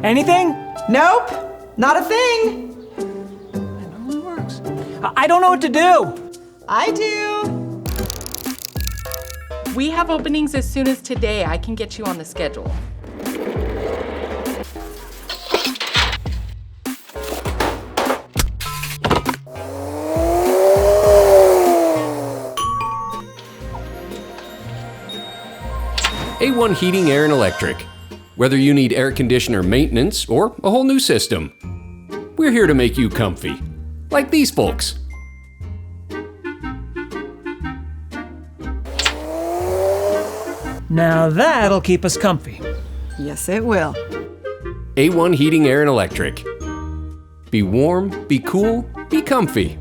Anything? Nope, not a thing. It only works. I don't know what to do. I do. We have openings as soon as today. I can get you on the schedule. A1 Heating, Air, and Electric. Whether you need air conditioner maintenance or a whole new system, we're here to make you comfy. Like these folks. Now that'll keep us comfy. Yes, it will. A1 Heating, Air, and Electric. Be warm, be cool, be comfy.